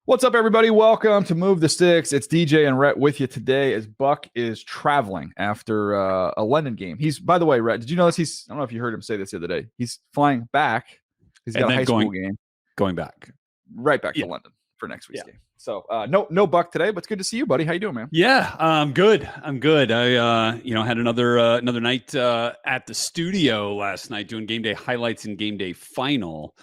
What's up, everybody? Welcome to Move the Sticks. It's DJ and Rhett with you today as Buck is traveling after a London game. He's, by the way, Rhett, did you know this? I don't know if you heard him say this the other day. He's flying back. He's got and a then high school game. Going back. Right back to London for next week's game. So no Buck today, but it's good to see you, buddy. How you doing, man? Yeah, I'm good. I had another night at the studio last night doing game day highlights and game day final.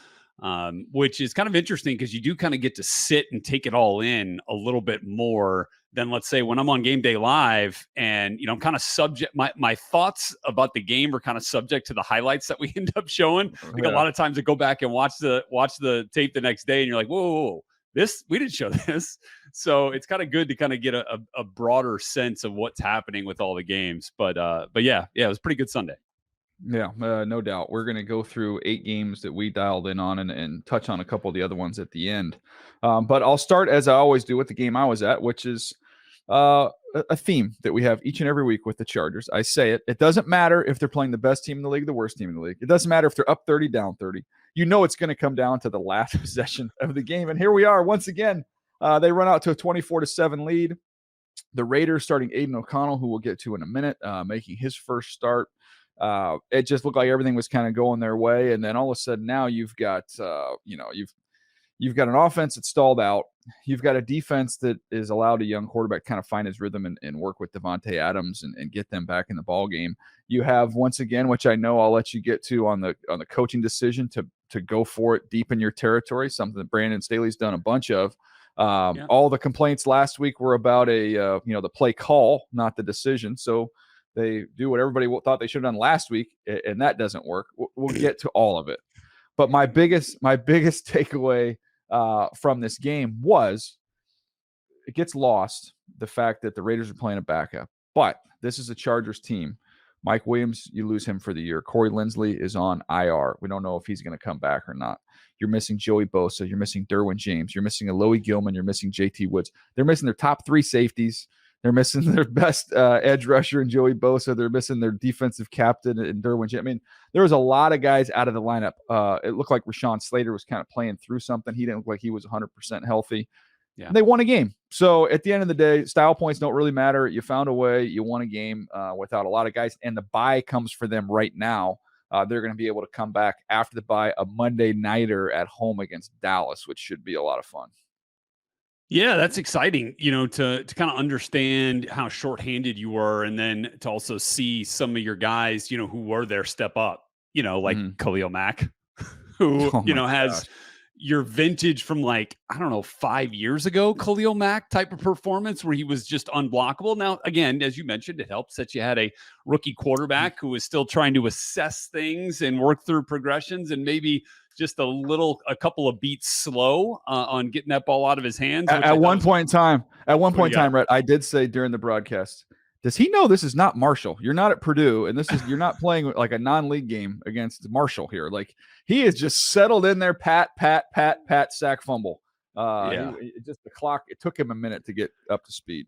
Which is kind of interesting because you do kind of get to sit and take it all in a little bit more than, let's say, when I'm on game day live and, I'm kind of subject, my thoughts about the game are kind of subject to the highlights that we end up showing. Like a lot of times I go back and watch the tape the next day and you're like, whoa, we didn't show this. So it's kind of good to kind of get a broader sense of what's happening with all the games. But yeah, it was a pretty good Sunday. Yeah, no doubt. We're going to go through 8 games that we dialed in on and touch on a couple of the other ones at the end. But I'll start, as I always do, with the game I was at, which is a theme that we have each and every week with the Chargers. I say it. It doesn't matter if they're playing the best team in the league, the worst team in the league. It doesn't matter if they're up 30, down 30. You know it's going to come down to the last possession of the game. And here we are once again. They run out to a 24-7 lead. The Raiders starting Aiden O'Connell, who we'll get to in a minute, making his first start. It just looked like everything was kind of going their way, and then all of a sudden now you've got you've got an offense that's stalled out. You've got a defense that is allowed a young quarterback kind of find his rhythm and work with Devontae Adams and get them back in the ball game. You have, once again, which I know I'll let you get to on the coaching decision to go for it deep in your territory, something that Brandon Staley's done a bunch of. All the complaints last week were about the play call, not the decision. So they do what everybody thought they should have done last week, and that doesn't work. We'll get to all of it. But my biggest takeaway from this game was it gets lost, the fact that the Raiders are playing a backup. But this is a Chargers team. Mike Williams, you lose him for the year. Corey Linsley is on IR. We don't know if he's going to come back or not. You're missing Joey Bosa. You're missing Derwin James. You're missing Alohi Gilman. You're missing JT Woods. They're missing their top 3 safeties. They're missing their best edge rusher in Joey Bosa. They're missing their defensive captain in Derwin James. I mean, there was a lot of guys out of the lineup. It looked like Rashawn Slater was kind of playing through something. He didn't look like he was 100% healthy. Yeah. And they won a game. So at the end of the day, style points don't really matter. You found a way. You won a game without a lot of guys. And the bye comes for them right now. They're going to be able to come back after the bye, a Monday nighter at home against Dallas, which should be a lot of fun. Yeah, that's exciting, to kind of understand how shorthanded you were, and then to also see some of your guys, who were there step up, like Khalil Mack, who, has your vintage from 5 years ago, Khalil Mack type of performance where he was just unblockable. Now, again, as you mentioned, it helps that you had a rookie quarterback who was still trying to assess things and work through progressions and maybe just a couple of beats slow on getting that ball out of his hands. At one point in time, Rhett, I did say during the broadcast, does he know this is not Marshall? You're not at Purdue, and you're not playing like a non-league game against Marshall here. Like, he is just settled in there, pat, sack, fumble. Just the clock, it took him a minute to get up to speed.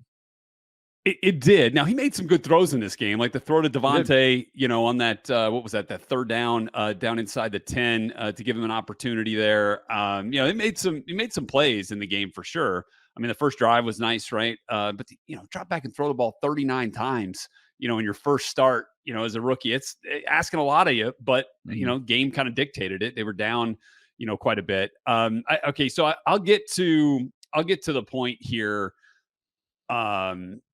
It did. Now, he made some good throws in this game, like the throw to Devontae, on that, what was that third down inside the 10 to give him an opportunity there. He made some plays in the game for sure. I mean, the first drive was nice, right? But drop back and throw the ball 39 times, in your first start, as a rookie, it's asking a lot of you, but, game kind of dictated it. They were down, quite a bit. So I'll get to the point here,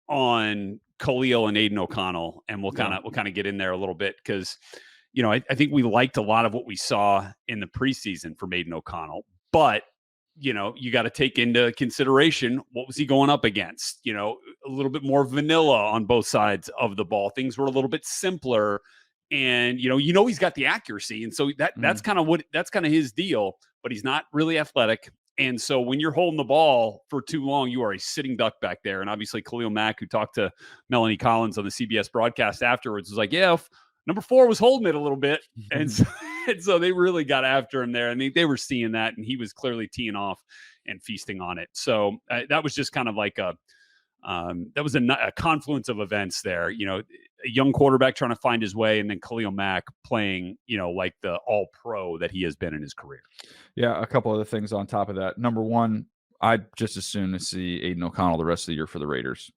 on Khalil and Aiden O'Connell, and we'll kind of get in there a little bit because, I think we liked a lot of what we saw in the preseason from Aiden O'Connell, but you got to take into consideration what was he going up against. A little bit more vanilla on both sides of the ball. Things were a little bit simpler, and he's got the accuracy, and so that's kind of his deal. But he's not really athletic. And so when you're holding the ball for too long, you are a sitting duck back there. And obviously Khalil Mack, who talked to Melanie Collins on the CBS broadcast afterwards, was like, yeah, if number 4 was holding it a little bit. And so they really got after him there. I mean, they were seeing that, and he was clearly teeing off and feasting on it. So that was just kind of like a confluence of events there. A young quarterback trying to find his way, and then Khalil Mack playing, like the all-pro that he has been in his career. Yeah, a couple other things on top of that. Number one, I'd just as soon as see Aiden O'Connell the rest of the year for the Raiders.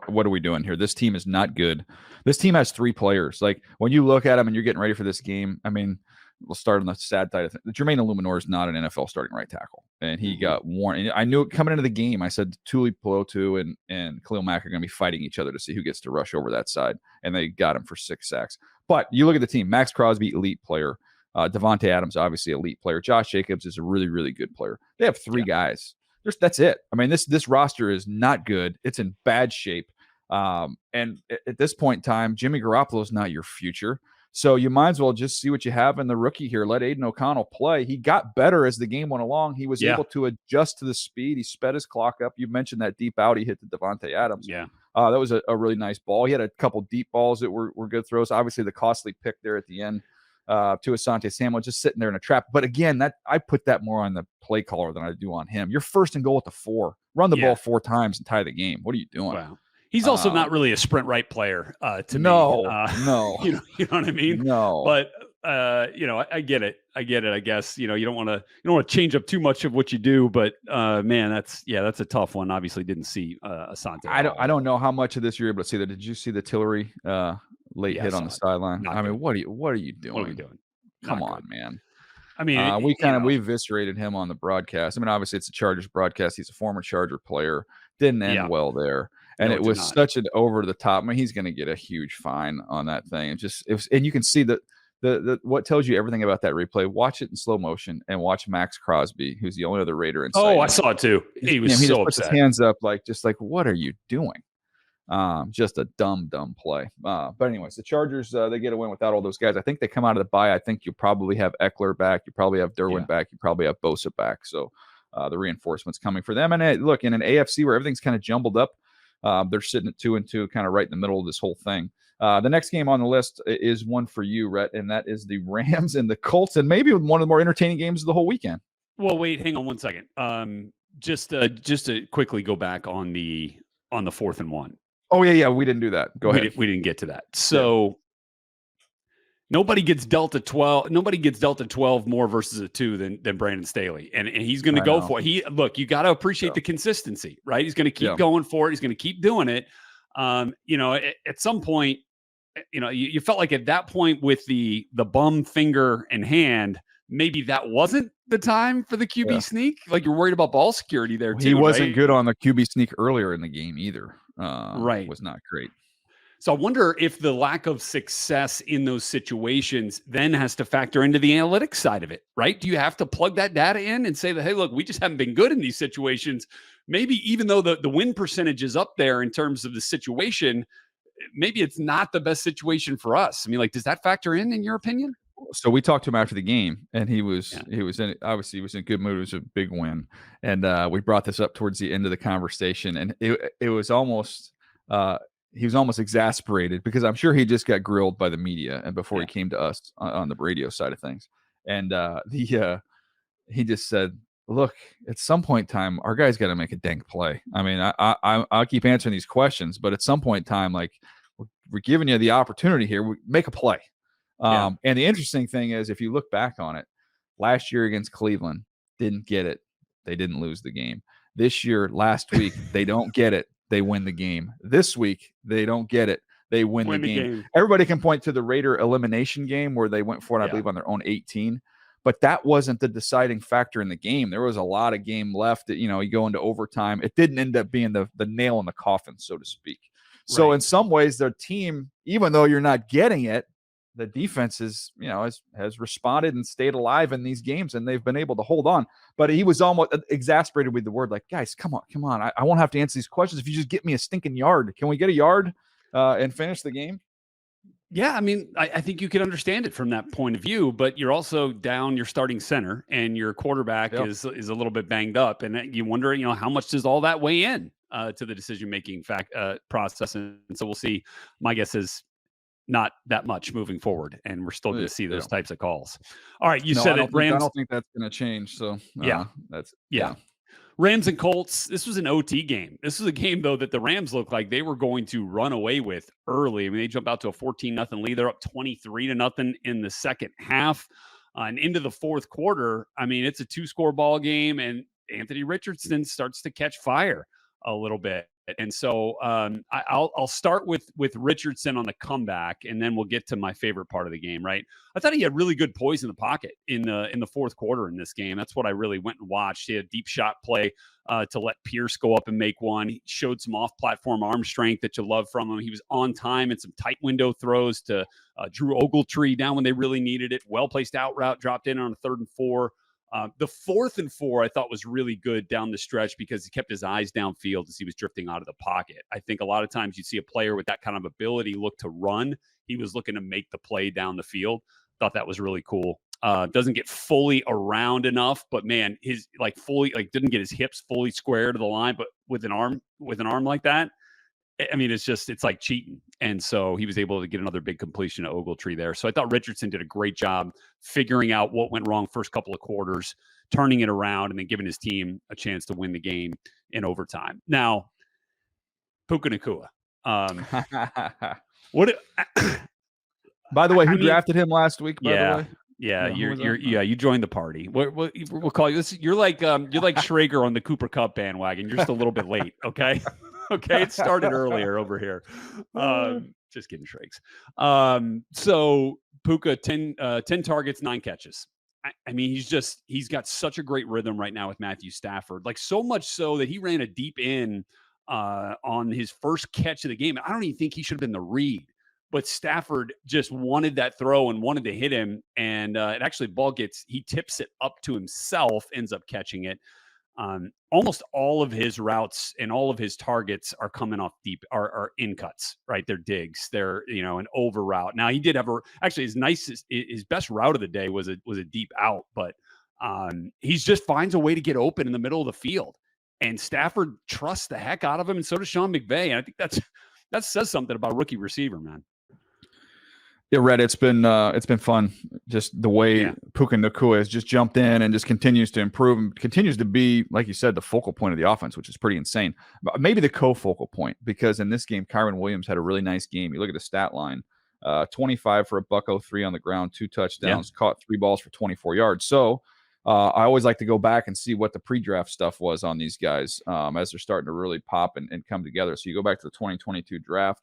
What are we doing here? This team is not good. This team has 3 players. Like when you look at them and you're getting ready for this game, I mean, we'll start on the sad side of things. Jermaine Illuminor is not an NFL starting right tackle, and he got warned. And I knew it coming into the game. I said Tuli Pelotu and Khalil Mack are going to be fighting each other to see who gets to rush over that side, and they got him for 6 sacks. But you look at the team: Max Crosby, elite player. Devontae Adams, obviously elite player. Josh Jacobs is a really, really good player. They have 3 guys. That's it. I mean, this roster is not good. It's in bad shape. And at this point in time, Jimmy Garoppolo is not your future. So you might as well just see what you have in the rookie here. Let Aiden O'Connell play. He got better as the game went along. He was able to adjust to the speed. He sped his clock up. You mentioned that deep out he hit to Devontae Adams. Yeah. That was a really nice ball. He had a couple deep balls that were good throws. Obviously, the costly pick there at the end to Asante Samuel just sitting there in a trap. But again, that I put that more on the play caller than I do on him. You're first and goal at the 4. Run the ball 4 times and tie the game. What are you doing? Wow. He's also not really a sprint right player to me. No. You know what I mean? No. But I get it. I guess, you don't want to change up too much of what you do, but man, that's a tough one. Obviously didn't see Asante. I don't know how much of this you're able to see that. Did you see the Tillery late hit on the sideline? I mean, what are you doing? What are we doing? Come on, man. I mean, we eviscerated him on the broadcast. I mean, obviously it's a Chargers broadcast. He's a former Charger player. Didn't end well there. And it was such an over the top. I mean, he's going to get a huge fine on that thing. And you can see that the what tells you everything about that replay. Watch it in slow motion and watch Max Crosby, who's the only other Raider in sight. Oh, I saw it too. He was so puts upset. His hands up, just like, what are you doing? Just a dumb play. But anyways, the Chargers, they get a win without all those guys. I think they come out of the bye. I think you probably have Eckler back. You probably have Derwin back. You probably have Bosa back. So the reinforcements coming for them. And look, in an AFC where everything's kind of jumbled up, they're sitting at 2-2, kind of right in the middle of this whole thing. The next game on the list is one for you, Rhett, and that is the Rams and the Colts, and maybe one of the more entertaining games of the whole weekend. Well, wait, hang on one second. Just to quickly go back on the 4th and 1. Oh yeah, we didn't do that. Go ahead. We didn't get to that. So nobody gets dealt a 12. Nobody gets dealt a 12 more versus a 2 than Brandon Staley, and he's going to go for it. You got to appreciate the consistency, right? He's going to keep going for it. He's going to keep doing it. At some point, you felt like at that point with the bum finger and hand, maybe that wasn't the time for the QB sneak. Like you're worried about ball security there too. He wasn't right? good on the QB sneak earlier in the game either. Right. Was not great. So I wonder if the lack of success in those situations then has to factor into the analytics side of it, right? Do you have to plug that data in and say that, hey, look, we just haven't been good in these situations. Maybe even though the win percentage is up there in terms of the situation, maybe it's not the best situation for us. I mean, does that factor in your opinion? So we talked to him after the game, and he was obviously he was in good mood. It was a big win, and we brought this up towards the end of the conversation, and it was almost he was almost exasperated because I'm sure he just got grilled by the media and before he came to us on the radio side of things, and he just said, "Look, at some point in time, our guy's got to make a dank play. I mean, I'll keep answering these questions, but at some point in time, we're giving you the opportunity here. We make a play." And the interesting thing is, if you look back on it, last year against Cleveland, didn't get it. They didn't lose the game. This year, last week, they don't get it. They win the game. This week, they don't get it. They win the game. Everybody can point to the Raider elimination game where they went for it, I believe, on their own 18. But that wasn't the deciding factor in the game. There was a lot of game left. That, you go into overtime. It didn't end up being the nail in the coffin, so to speak. So in some ways, their team, even though you're not getting it, the defense is, has responded and stayed alive in these games, and they've been able to hold on. But he was almost exasperated with the word, guys, come on. I won't have to answer these questions if you just get me a stinking yard. Can we get a yard and finish the game? Yeah, I mean, I think you can understand it from that point of view, but you're also down your starting center, and your quarterback is a little bit banged up, and you wonder, how much does all that weigh in to the decision-making process? And so we'll see. My guess is not that much moving forward, and we're still going to see those types of calls. All right, said it, Rams. I don't think that's going to change. So that's Rams and Colts. This was an OT game. This was a game though that the Rams looked like they were going to run away with early. I mean, they jumped out to a 14-0 lead. They're up 23-0 in the second half, and into the fourth quarter. I mean, it's a 2-score ball game, and Anthony Richardson starts to catch fire a little bit. And so I'll start with Richardson on the comeback, and then we'll get to my favorite part of the game. Right, I thought he had really good poise in the pocket in the fourth quarter in this game. That's what I really went and watched. He had a deep shot play to let Pierce go up and make one. He showed some off-platform arm strength that you love from him. He was on time in some tight window throws to Drew Ogletree down when they really needed it. Well-placed out route, dropped in on a 3rd and 4. The 4th and 4 I thought was really good down the stretch because he kept his eyes downfield as he was drifting out of the pocket. I think a lot of times you see a player with that kind of ability look to run. He was looking to make the play down the field. Thought that was really cool. Doesn't get fully around enough, but man, his didn't get his hips fully square to the line, but with an arm like that, I mean, it's like cheating. And so he was able to get another big completion to Ogletree there. So I thought Richardson did a great job figuring out what went wrong first couple of quarters, turning it around, and then giving his team a chance to win the game in overtime. Now, Puka Nacua. By the way, who drafted him last week? By the way, you joined the party. We'll call you this. You're like Schrager on the Cooper Cup bandwagon. You're just a little bit late. Okay. Okay, it started earlier over here. Just kidding, Shrakes. So Puka, 10 targets, 9 catches. I mean, he's got such a great rhythm right now with Matthew Stafford. Like, so much so that he ran a deep in on his first catch of the game. I don't even think he should have been the read. But Stafford just wanted that throw and wanted to hit him. And it actually, he tips it up to himself, ends up catching it. Almost all of his routes and all of his targets are coming off deep, are in cuts, right? They're digs. They're, an over route. Now, he did have his best route of the day was a deep out, but he just finds a way to get open in the middle of the field. And Stafford trusts the heck out of him, and so does Sean McVay. And I think that says something about a rookie receiver, man. Yeah, Red, it's been fun. Just the way Puka Nacua has just jumped in and just continues to improve and continues to be, like you said, the focal point of the offense, which is pretty insane. But maybe the co-focal point, because in this game, Kyron Williams had a really nice game. You look at the stat line, 25 for $103 on the ground, 2 touchdowns, caught 3 balls for 24 yards. So I always like to go back and see what the pre-draft stuff was on these guys as they're starting to really pop and come together. So you go back to the 2022 draft.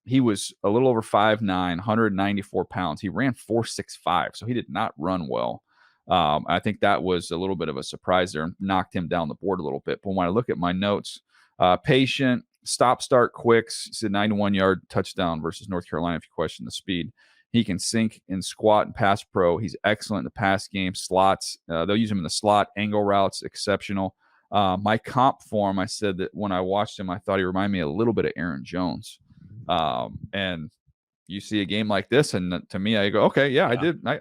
He was a little over 5'9", 194 pounds. He ran 4.65, so he did not run well. I think that was a little bit of a surprise there and knocked him down the board a little bit. But when I look at my notes, patient, stop, start, quicks. He's a 91-yard touchdown versus North Carolina if you question the speed. He can sink and squat and pass pro. He's excellent in the pass game, slots. They'll use him in the slot, angle routes, exceptional. My comp for him, I said that when I watched him, I thought he reminded me a little bit of Aaron Jones. And you see a game like this, and to me, I go, okay, yeah. I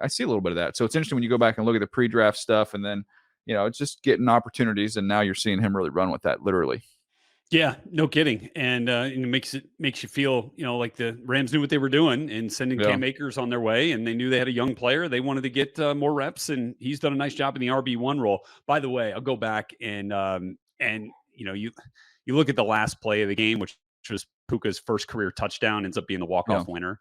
see a little bit of that. So it's interesting when you go back and look at the pre-draft stuff, and then, it's just getting opportunities, and now you're seeing him really run with that, literally. Yeah, no kidding. And it makes you feel, like the Rams knew what they were doing and sending Cam Akers on their way, and they knew they had a young player. They wanted to get more reps, and he's done a nice job in the RB1 role. By the way, I'll go back and you look at the last play of the game, which was Puka's first career touchdown, ends up being the walk-off winner.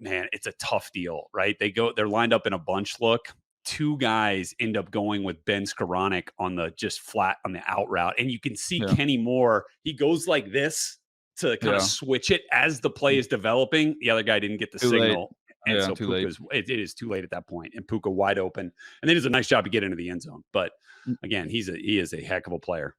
Man, it's a tough deal, right? They're lined up in a bunch look. 2 guys end up going with Ben Skoranek on the just flat on the out route. And you can see Kenny Moore, he goes like this to kind of switch it as the play is developing. The other guy didn't get the signal. And so it is too late at that point. And Puka wide open. And they did a nice job to get into the end zone. But again, he is a heck of a player.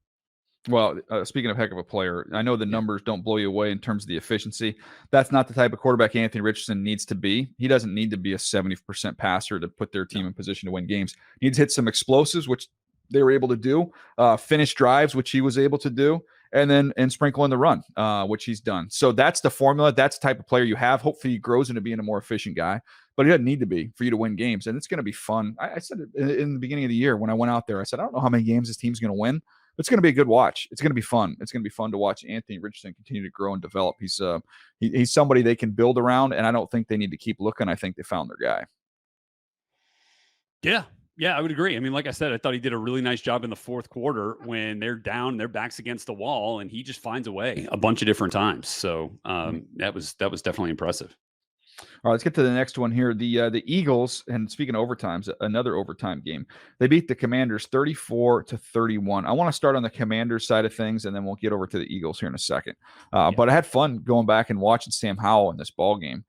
Well, speaking of heck of a player, I know the numbers don't blow you away in terms of the efficiency. That's not the type of quarterback Anthony Richardson needs to be. He doesn't need to be a 70% passer to put their team in position to win games. He needs to hit some explosives, which they were able to do, finish drives, which he was able to do, and sprinkle in the run, which he's done. So that's the formula. That's the type of player you have. Hopefully he grows into being a more efficient guy, but he doesn't need to be for you to win games. And it's going to be fun. I said it in the beginning of the year when I went out there. I said, I don't know how many games this team's going to win. It's going to be a good watch. It's going to be fun. It's going to be fun to watch Anthony Richardson continue to grow and develop. He's somebody they can build around, and I don't think they need to keep looking. I think they found their guy. Yeah, I would agree. I mean, like I said, I thought he did a really nice job in the fourth quarter when they're down, their backs against the wall, and he just finds a way a bunch of different times. So that was definitely impressive. All right, let's get to the next one here. The Eagles, and speaking of overtimes, another overtime game. They beat the Commanders 34-31. I want to start on the Commanders side of things, and then we'll get over to the Eagles here in a second. Yeah. But I had fun going back and watching Sam Howell in this ball game.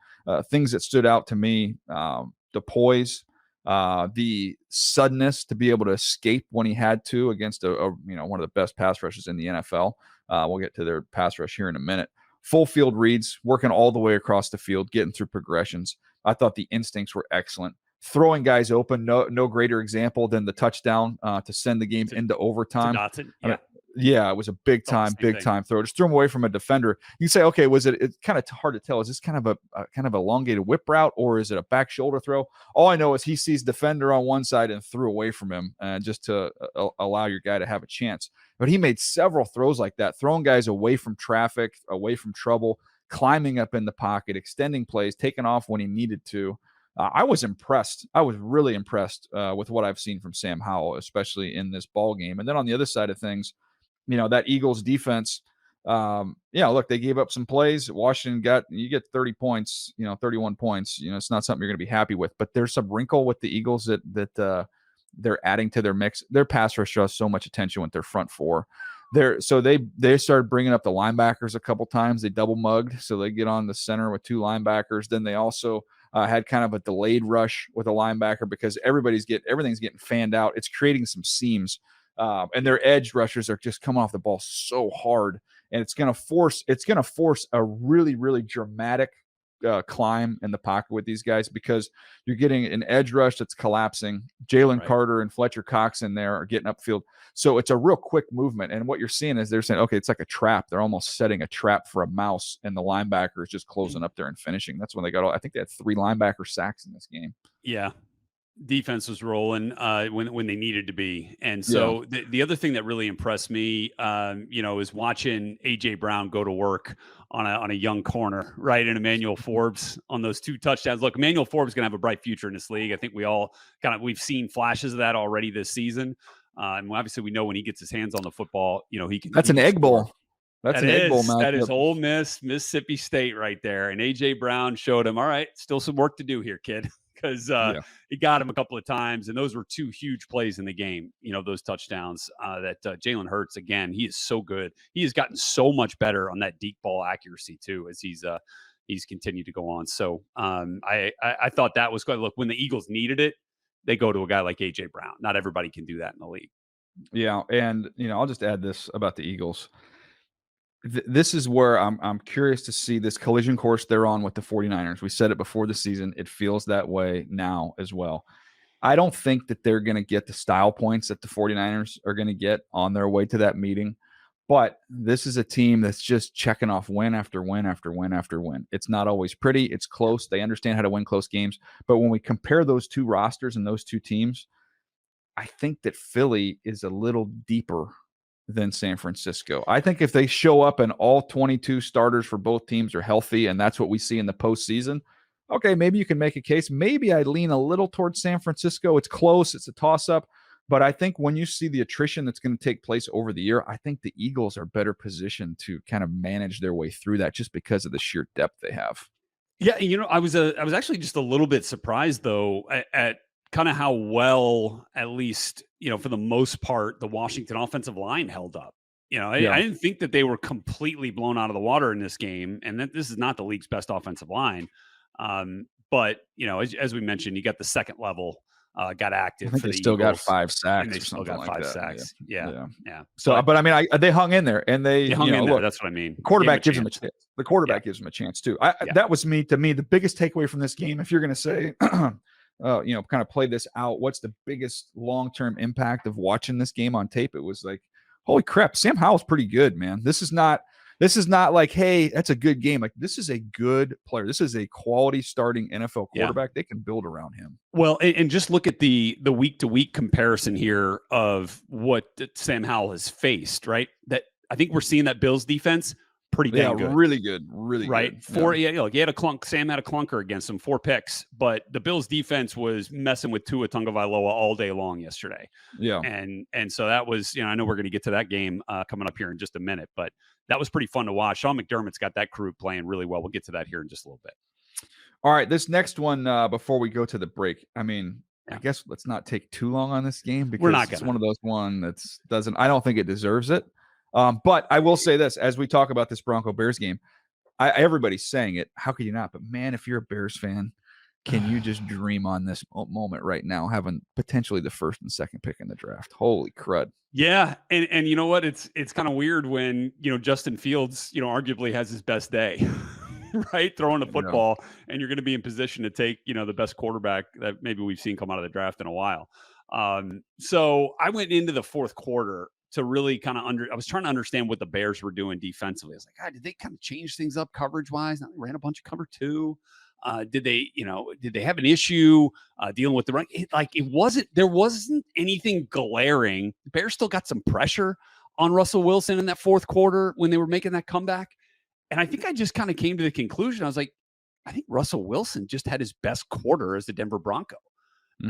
Things that stood out to me: the poise, the suddenness to be able to escape when he had to against one of the best pass rushes in the NFL. We'll get to their pass rush here in a minute. Full field reads, working all the way across the field, getting through progressions. I thought the instincts were excellent. Throwing guys open, no greater example than the touchdown to send the game into overtime. Dotson, I mean, yeah, it was a big time throw. Just threw him away from a defender. You say, okay, was it? It's kind of hard to tell. Is this kind of a kind of elongated whip route, or is it a back shoulder throw? All I know is he sees defender on one side and threw away from him, just to allow your guy to have a chance. But he made several throws like that, throwing guys away from traffic, away from trouble, climbing up in the pocket, extending plays, taking off when he needed to. I was impressed. I was really impressed with what I've seen from Sam Howell, especially in this ball game. And then on the other side of things, that Eagles defense, look, they gave up some plays. Washington you get 30 points, 31 points. It's not something you're going to be happy with. But there's some wrinkle with the Eagles that they're adding to their mix. Their pass rush draws so much attention with their front four. They started bringing up the linebackers a couple times. They double mugged, so they get on the center with two linebackers. Then they also had kind of a delayed rush with a linebacker because everything's getting fanned out. It's creating some seams. And their edge rushers are just coming off the ball so hard, and it's going to force a really, really dramatic climb in the pocket with these guys because you're getting an edge rush that's collapsing. Jalen Carter and Fletcher Cox in there are getting upfield, so it's a real quick movement. And what you're seeing is they're saying, okay, it's like a trap. They're almost setting a trap for a mouse, and the linebacker is just closing up there and finishing. That's when they got. I think they had 3 linebacker sacks in this game. Yeah. Defense was rolling when they needed to be. And so the other thing that really impressed me, is watching AJ Brown go to work on a young corner, right? And Emmanuel Forbes on those 2 touchdowns. Look, Emmanuel Forbes is going to have a bright future in this league. I think we all we've seen flashes of that already this season. And obviously we know when he gets his hands on the football, he can. That's an egg bowl. That's an egg bowl matchup. That is Ole Miss, Mississippi State right there. And AJ Brown showed him, all right, still some work to do here, kid. Because he got him a couple of times, and those were 2 huge plays in the game. Those touchdowns that Jalen Hurts, again, he is so good. He has gotten so much better on that deep ball accuracy too as he's continued to go on. So I thought that was good. Look, when the Eagles needed it, they go to a guy like AJ Brown. Not everybody can do that in the league. Yeah, and I'll just add this about the Eagles. This is where I'm curious to see this collision course they're on with the 49ers. We said it before the season. It feels that way now as well. I don't think that they're going to get the style points that the 49ers are going to get on their way to that meeting. But this is a team that's just checking off win after win after win after win. It's not always pretty. It's close. They understand how to win close games. But when we compare those 2 rosters and those 2 teams, I think that Philly is a little deeper than San Francisco. I think if they show up and all 22 starters for both teams are healthy, and that's what we see in the postseason, okay, maybe you can make a case. Maybe I lean a little towards San Francisco. It's close. It's a toss-up. But I think when you see the attrition that's going to take place over the year, I think the Eagles are better positioned to kind of manage their way through that just because of the sheer depth they have. Yeah, I was actually just a little bit surprised, though, at kind of how well, at least, for the most part, the Washington offensive line held up. I didn't think that they were completely blown out of the water in this game, and that this is not the league's best offensive line. But as we mentioned, you got the second level got active. I think for they the still Eagles, got 5 sacks. and they still got 5 sacks. Yeah. So, but I mean, they hung in there, and they hung in there. Look, that's what I mean. The quarterback gives them a chance. The quarterback gives them a chance too. That was to me the biggest takeaway from this game. If you're going to say, kind of play this out, what's the biggest long-term impact of watching this game on tape? It was like, holy crap, Sam Howell's pretty good, man. This is not like, hey, that's a good game. Like, this is a good player. This is a quality starting NFL quarterback. They can build around him. Well, and just look at the week-to-week comparison here of what Sam Howell has faced, right? That I think we're seeing that Bills defense pretty dang good. Really good. Really right? good. Look, he had a clunk. Sam had a clunker against him, 4 picks, but the Bills defense was messing with Tua Tagovailoa all day long yesterday. Yeah. And so that was, I know we're going to get to that game coming up here in just a minute, but that was pretty fun to watch. Sean McDermott's got that crew playing really well. We'll get to that here in just a little bit. All right, this next one, before we go to the break, I mean, I Yeah. guess let's not take too long on this game We're because not it's gonna. one of those one that's doesn't. I don't think it deserves it. But I will say this as we talk about this Bronco Bears game, everybody's saying it. How could you not? But man, if you're a Bears fan, can you just dream on this moment right now, having potentially the first and second pick in the draft? Holy crud! Yeah, and you know what? It's kind of weird when Justin Fields arguably has his best day, right? Throwing the Yeah. football, and you're going to be in position to take the best quarterback that maybe we've seen come out of the draft in a while. So I went into the fourth quarter to really kind of I was trying to understand what the Bears were doing defensively. I was like, did they kind of change things up coverage wise? They ran a bunch of cover two. Did they have an issue dealing with the run? There wasn't anything glaring. The Bears still got some pressure on Russell Wilson in that fourth quarter when they were making that comeback. And I think I just kind of came to the conclusion. I was like, I think Russell Wilson just had his best quarter as the Denver Bronco.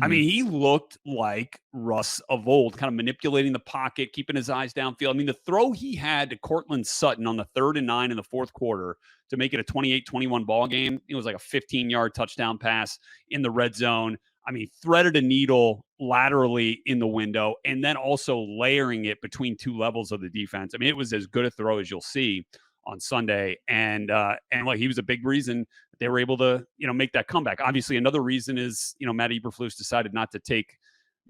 I mean, he looked like Russ of old, kind of manipulating the pocket, keeping his eyes downfield. I mean, the throw he had to Cortland Sutton on the 3rd and 9 in the fourth quarter to make it a 28-21 ball game, it was like a 15-yard touchdown pass in the red zone. I mean, threaded a needle laterally in the window and then also layering it between two levels of the defense. I mean, it was as good a throw as you'll see on Sunday. And like, he was a big reason they were able to, make that comeback. Obviously, another reason is, Matt Eberflus decided not to take,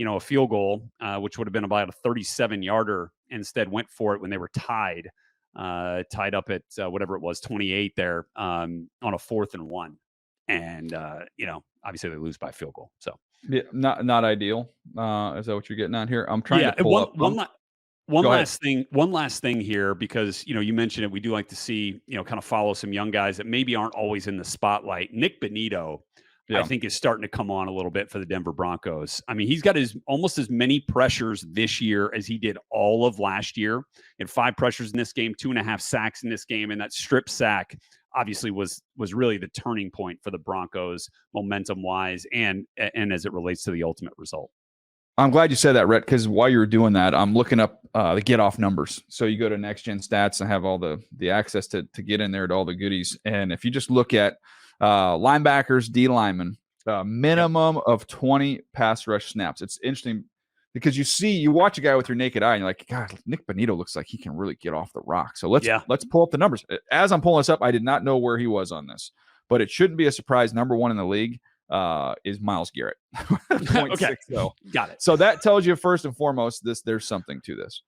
a field goal, which would have been about a 37-yarder. Instead, went for it when they were tied up at whatever it was, 28 there on a 4th and 1. And obviously they lose by field goal. So yeah, not ideal. Is that what you're getting at here? I'm trying to pull up. One last thing here, because you mentioned it. We do like to see kind of follow some young guys that maybe aren't always in the spotlight. Nick Bonito, I think, is starting to come on a little bit for the Denver Broncos. I mean, he's got almost as many pressures this year as he did all of last year. And 5 pressures in this game, 2.5 sacks in this game, and that strip sack obviously was really the turning point for the Broncos momentum wise and as it relates to the ultimate result. I'm glad you said that, Rhett, because while you were doing that, I'm looking up the get off numbers. So you go to Next Gen Stats and have all the access to get in there to all the goodies. And if you just look at linebackers, D linemen, minimum of 20 pass rush snaps. It's interesting because you watch a guy with your naked eye and you're like, God, Nick Bonito looks like he can really get off the rock. So let's pull up the numbers. As I'm pulling this up, I did not know where he was on this, but it shouldn't be a surprise. Number 1 in the league is Myles Garrett. Okay. Got it. So that tells you first and foremost, there's something to this.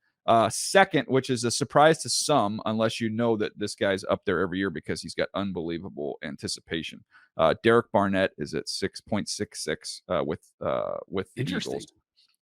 Second, which is a surprise to some, unless you know that this guy's up there every year because he's got unbelievable anticipation. Derek Barnett is at 6.66 with the Eagles.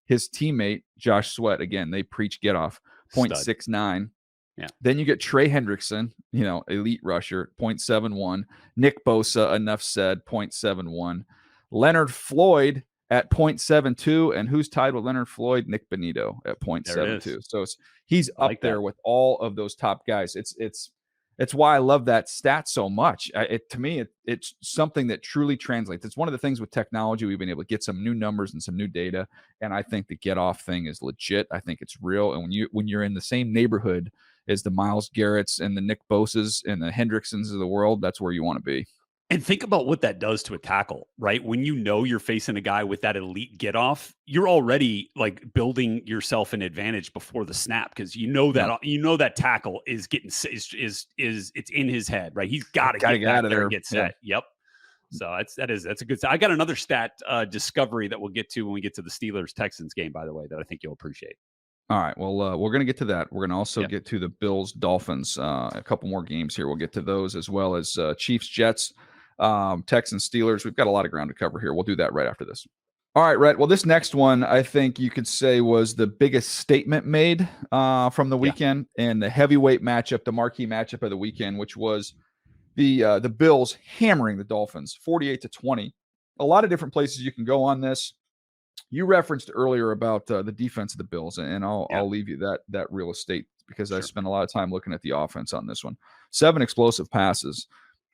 His teammate, Josh Sweat, again, they preach get off, 0.69. Yeah. Then you get Trey Hendrickson, elite rusher, 0.71. Nick Bosa, enough said, 0.71. Leonard Floyd at 0.72. And who's tied with Leonard Floyd? Nick Bonito at 0.72. So he's up there with all of those top guys. It's why I love that stat so much. To me, it's something that truly translates. It's one of the things with technology we've been able to get some new numbers and some new data. And I think the get off thing is legit. I think it's real. And when you're in the same neighborhood as the Myles Garretts and the Nick Bosas and the Hendricksons of the world, that's where you want to be. And think about what that does to a tackle, right? When you're facing a guy with that elite get off, you're already like building yourself an advantage before the snap because that tackle is getting is it's in his head, right? He's got to get out of there and get set. Yeah. Yep. So that's a good. I got another stat discovery that we'll get to when we get to the Steelers Texans game, by the way, that I think you'll appreciate. All right. Well, we're going to get to that. We're going to also get to the Bills Dolphins. A couple more games here. We'll get to those as well as Chiefs Jets. Texans, Steelers. We've got a lot of ground to cover here. We'll do that right after this. All right, Rhett. Well, this next one, I think you could say was the biggest statement made from the weekend and the heavyweight matchup, the marquee matchup of the weekend, which was the Bills hammering the Dolphins 48-20. A lot of different places you can go on this. You referenced earlier about the defense of the Bills, and I'll leave you that real estate because I spent a lot of time looking at the offense on this one. 7 explosive passes.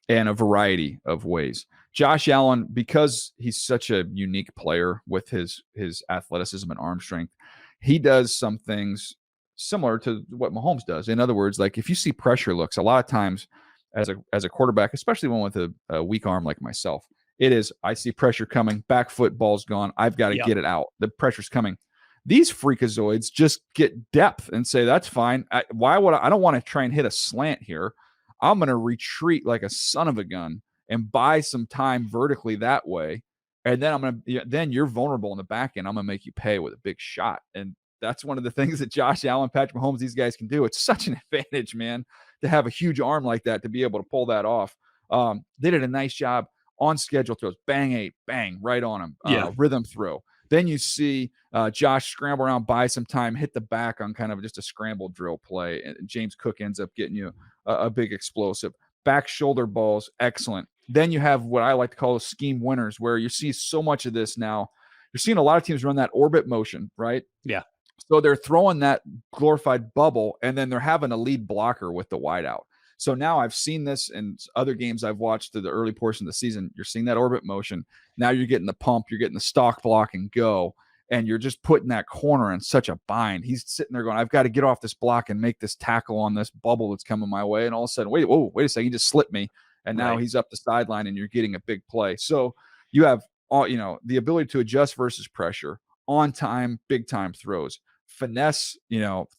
And a variety of ways. Josh Allen, because he's such a unique player with his athleticism and arm strength, he does some things similar to what Mahomes does. In other words, like if you see pressure looks, a lot of times as a quarterback, especially one with a weak arm like myself. It is, I see pressure coming, back foot, ball's gone. I've got to Yep. get it out. The pressure's coming. These freakazoids just get depth and say, that's fine. Why would I don't want to try and hit a slant here. I'm going to retreat like a son of a gun and buy some time vertically that way. And then then you're vulnerable in the back end. I'm going to make you pay with a big shot. And that's one of the things that Josh Allen, Patrick Mahomes, these guys can do. It's such an advantage, man, to have a huge arm like that, to be able to pull that off. They did a nice job on schedule throws, bang eight, bang, right on him, rhythm throw. Then you see Josh scramble around, buy some time, hit the back on kind of just a scramble drill play. And James Cook ends up getting you a big explosive. Back shoulder balls, excellent. Then you have what I like to call scheme winners, where you see so much of this now. You're seeing a lot of teams run that orbit motion, right? Yeah. So they're throwing that glorified bubble, and then they're having a lead blocker with the wideout. So now I've seen this in other games I've watched through the early portion of the season. You're seeing that orbit motion. Now you're getting the pump, you're getting the stock block and go, and you're just putting that corner in such a bind. He's sitting there going, I've got to get off this block and make this tackle on this bubble that's coming my way. And all of a sudden, wait a second, he just slipped me. And now he's up the sideline and you're getting a big play. So you have the ability to adjust versus pressure, on time, big time throws. Finesse,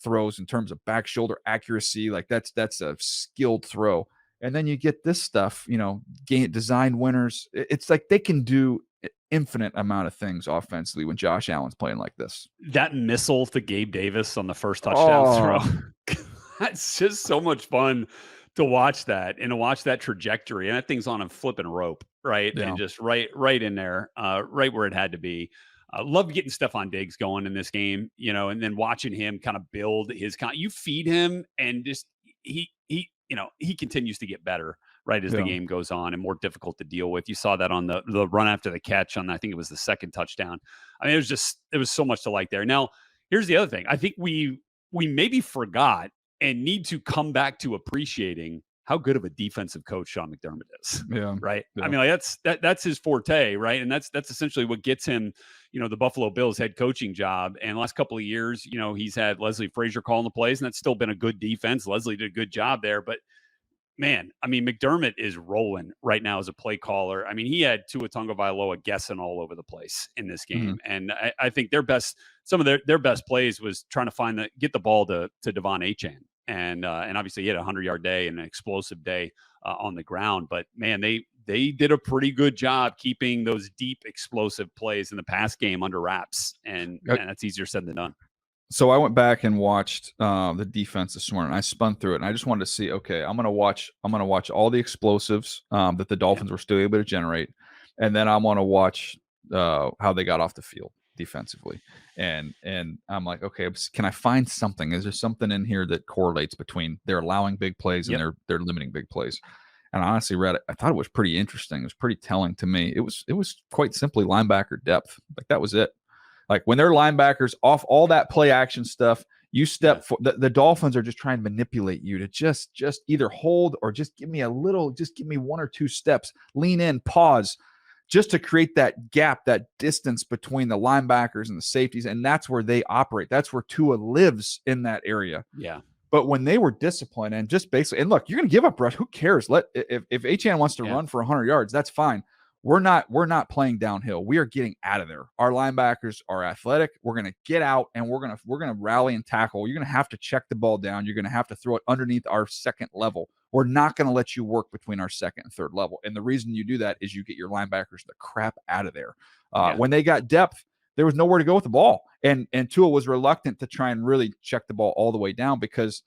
throws in terms of back shoulder accuracy, like that's a skilled throw. And then you get this stuff, game design winners. It's like they can do infinite amount of things offensively when Josh Allen's playing like this. That missile to Gabe Davis on the first touchdown throw. That's just so much fun to watch that and to watch that trajectory. And that thing's on a flipping rope, right? Yeah. And just right in there, right where it had to be. Love getting Stephon Diggs going in this game, and then watching him kind of build his you feed him and just he continues to get better, right, as the game goes on and more difficult to deal with. You saw that on the run after the catch on, I think it was the second touchdown. I mean, it was so much to like there. Now, here's the other thing. I think we maybe forgot and need to come back to appreciating how good of a defensive coach Sean McDermott is. Yeah. Right. Yeah. I mean, like that's his forte, right? And that's essentially what gets him, the Buffalo Bills head coaching job. And the last couple of years, he's had Leslie Frazier calling the plays, and that's still been a good defense. Leslie did a good job there, but man, I mean, McDermott is rolling right now as a play caller. I mean, he had Tua Tagovailoa guessing all over the place in this game. And I think some of their best plays was trying to get the ball to Devon Achane. And obviously he had a 100-yard day and an explosive day on the ground. But man, they did a pretty good job keeping those deep explosive plays in the pass game under wraps. And that's easier said than done. So I went back and watched the defense this morning. I spun through it, and I just wanted to see, okay, I'm gonna watch all the explosives that the Dolphins were still able to generate, and then I want to watch how they got off the field defensively. And I'm like, okay, can I find something? Is there something in here that correlates between they're allowing big plays and they're limiting big plays? And I honestly read it. I thought it was pretty interesting. It was pretty telling to me. It was quite simply linebacker depth. Like that was it. Like when their linebackers off all that play action stuff, you step for the Dolphins are just trying to manipulate you to just either hold or just give me one or two steps, lean in, pause, just to create that gap, that distance between the linebackers and the safeties. And that's where they operate. That's where Tua lives, in that area. Yeah. But when they were disciplined and just basically, and look, you're going to give up rush. Who cares? If Achane wants to run for 100 yards, that's fine. We're not playing downhill. We are getting out of there. Our linebackers are athletic. We're going to get out and we're going to rally and tackle. You're going to have to check the ball down. You're going to have to throw it underneath our second level. We're not going to let you work between our second and third level. And the reason you do that is you get your linebackers the crap out of there. When they got depth, there was nowhere to go with the ball. And Tua was reluctant to try and really check the ball all the way down, because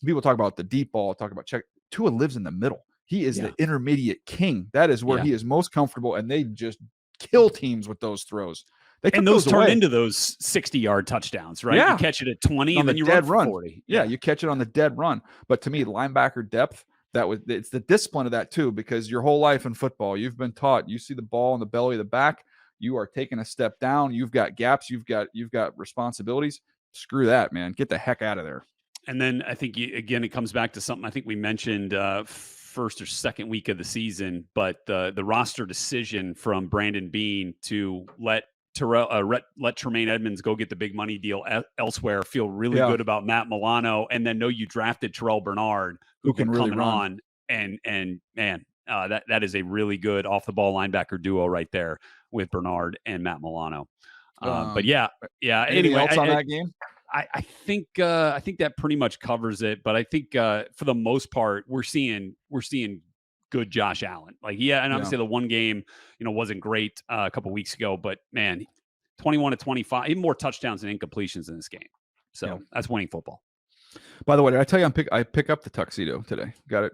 people talk about the deep ball, talk about check. Tua lives in the middle. He is the intermediate king. That is where he is most comfortable, and they just kill teams with those throws. And those turn into those 60-yard touchdowns, right? Yeah. You catch it at 20 and then you run for 40. Yeah, you catch it on the dead run. But to me, linebacker depth, it's the discipline of that too, because your whole life in football, you've been taught, you see the ball in the belly of the back, you are taking a step down, you've got gaps, you've got responsibilities. Screw that, man. Get the heck out of there. And then I think, again, it comes back to something I think we mentioned first or second week of the season, but the roster decision from Brandon Beane to let Tremaine Edmonds go get the big money deal elsewhere, feel really good about Matt Milano, and then know you drafted Terrell Bernard, who can really run. and man, that is a really good off the ball linebacker duo right there with Bernard and Matt Milano. But yeah. Anything Anyway, else on that game? I think that pretty much covers it. But I think for the most part, we're seeing good Josh Allen. Like, and obviously the one game, wasn't great a couple weeks ago, but man, 21 to 25, even more touchdowns and incompletions in this game. So that's winning football. By the way, did I tell you I pick up the tuxedo today? Got it.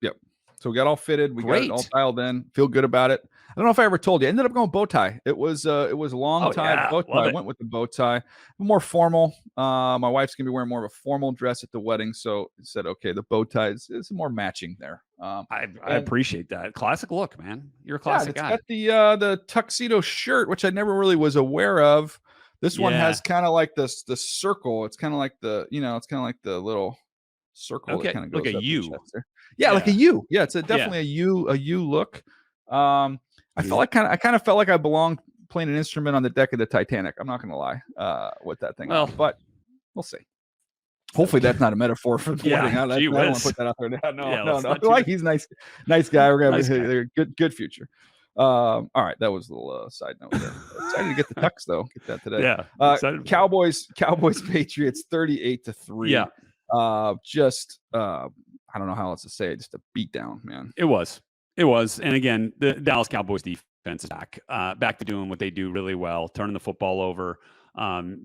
Yep. So we got all fitted. We got it all dialed in. Feel good about it. I don't know if I ever told you. I ended up going bow tie. It was a long tie bow tie. I went with the bow tie, more formal. My wife's gonna be wearing more of a formal dress at the wedding, so I said, okay, the bow tie is more matching there. I appreciate that. Classic look, man. You're a classic guy. It's got the tuxedo shirt, which I never really was aware of. This one has kind of like the circle. It's kind of like the little circle that kind of goes like a up U. Like a U. Yeah, it's definitely a U look. I kind of felt like I belonged playing an instrument on the deck of the Titanic. I'm not gonna lie, with that thing. But we'll see. Hopefully that's not a metaphor for the wedding. I don't want to put that out there. No. Like, he's nice guy. We're gonna have a good future. All right, that was a little side note there. Excited to get the tux though. Get that today. Yeah. Cowboys Patriots 38-3. Yeah. I don't know how else to say it. Just a beatdown, man. It was. And again, the Dallas Cowboys defense is back to doing what they do really well, turning the football over.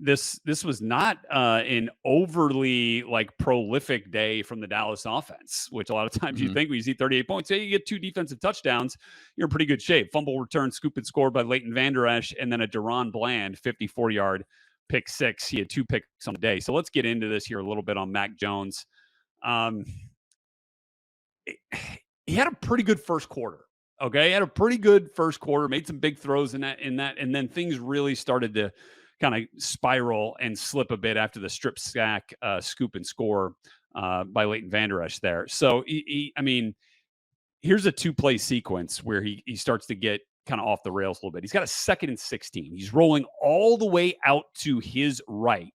This was not an overly prolific day from the Dallas offense, which a lot of times you think when you see 38 points, you get 2 defensive touchdowns, you're in pretty good shape. Fumble return, scoop and score by Leighton Vander Esch, and then a Deron Bland 54-yard pick 6. He had 2 picks on the day. So let's get into this here a little bit on Mac Jones. He had a pretty good first quarter. Okay, he had a pretty good first quarter. Made some big throws in that, and then things really started to kind of spiral and slip a bit after the strip sack, scoop and score by Leighton Vander Esch there. So here's a 2-play sequence where he starts to get kind of off the rails a little bit. He's got a 2nd and 16. He's rolling all the way out to his right.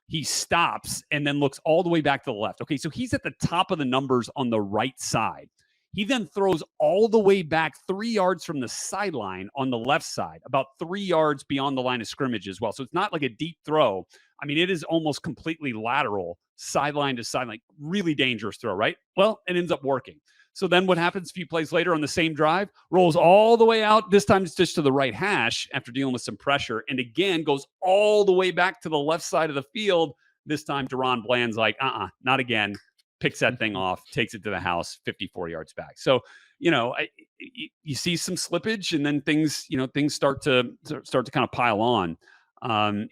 He stops and then looks all the way back to the left. Okay, so he's at the top of the numbers on the right side. He then throws all the way back 3 yards from the sideline on the left side, about 3 yards beyond the line of scrimmage as well. So it's not like a deep throw. I mean, it is almost completely lateral, sideline to sideline, really dangerous throw, right? Well, it ends up working. So then what happens a few plays later on the same drive? Rolls all the way out. This time it's just to the right hash after dealing with some pressure. And again, goes all the way back to the left side of the field. This time Deron Bland's like, not again. Picks that thing off, takes it to the house, 54 yards back. So, you see some slippage, and then things start to kind of pile on.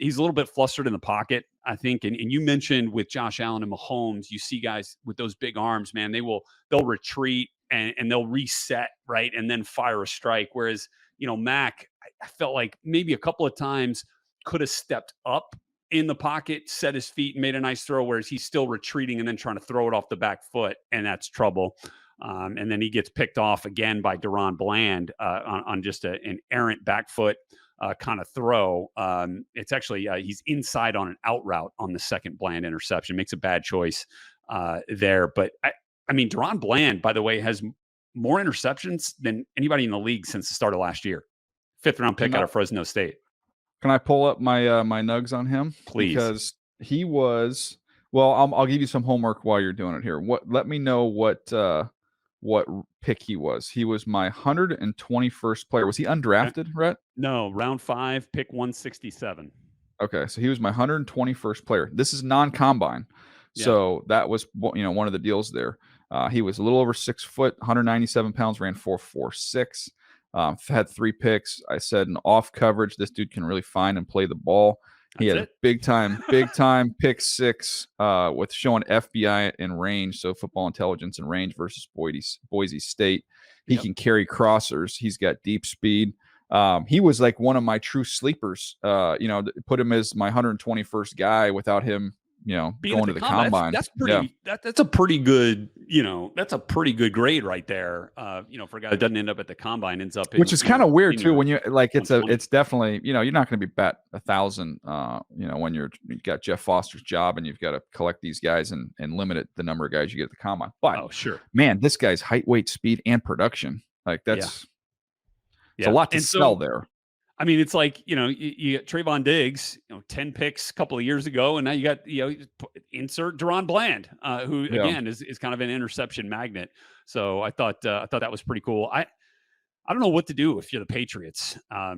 He's a little bit flustered in the pocket, I think. And you mentioned with Josh Allen and Mahomes, you see guys with those big arms, man, they'll retreat and they'll reset, right, and then fire a strike. Whereas, Mac, I felt like maybe a couple of times could have stepped up in the pocket, set his feet, and made a nice throw, whereas he's still retreating and then trying to throw it off the back foot, and that's trouble. And then he gets picked off again by Deron Bland on just an errant back foot kind of throw. It's actually he's inside on an out route on the second Bland interception. Makes a bad choice there. But, Deron Bland, by the way, has more interceptions than anybody in the league since the start of last year. 5th-round pick out of Fresno State. Can I pull up my my nugs on him? Please. Because he was I'll give you some homework while you're doing it here. Let me know what pick he was. He was my 121st player. Was he undrafted, Rhett? No, round 5, pick 167. Okay, so he was my 121st player. This is non-combine. Yeah. So that was one of the deals there. He was a little over 6 foot, 197 pounds, ran 4.46. Had 3 picks. I said in off coverage, this dude can really find and play the ball. He had a big time pick 6 with showing FBI in range, so football intelligence and range versus Boise State. He can carry crossers. He's got deep speed. He was like one of my true sleepers. Put him as my 121st guy without him being going at to the the combine, combine. that's pretty. That's a pretty good. That's a pretty good grade right there. For a guy that doesn't end up at the combine, ends up in, Which is kind of weird too. When you it's it's definitely you're not going to be bat 1,000. When you got Jeff Foster's job and you've got to collect these guys and limit it the number of guys you get at the combine. But sure, man, this guy's height, weight, speed, and production, like it's a lot to sell there. I mean, it's like, you got Trayvon Diggs, 10 picks a couple of years ago, and now you got, insert Deron Bland, who again is kind of an interception magnet. So I thought that was pretty cool. I don't know what to do if you're the Patriots. I